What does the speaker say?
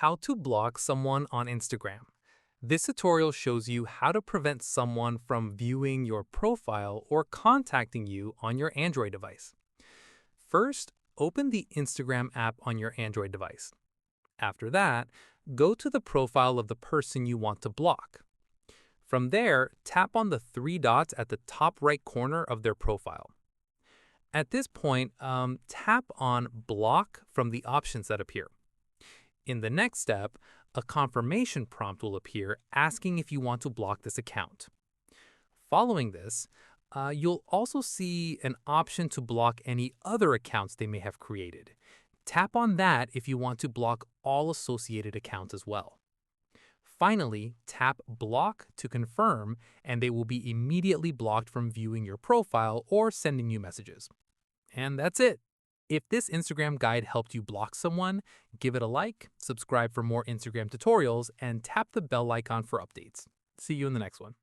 How to block someone on Instagram. This tutorial shows you how to prevent someone from viewing your profile or contacting you on your Android device. First, open the Instagram app on your Android device. After that, go to the profile of the person you want to block. From there, tap on the three dots at the top right corner of their profile. At this point, tap on Block from the options that appear. In the next step, a confirmation prompt will appear asking if you want to block this account. Following this, you'll also see an option to block any other accounts they may have created. Tap on that if you want to block all associated accounts as well. Finally, tap Block to confirm, and they will be immediately blocked from viewing your profile or sending you messages. And that's it. If this Instagram guide helped you block someone, give it a like, subscribe for more Instagram tutorials, and tap the bell icon for updates. See you in the next one.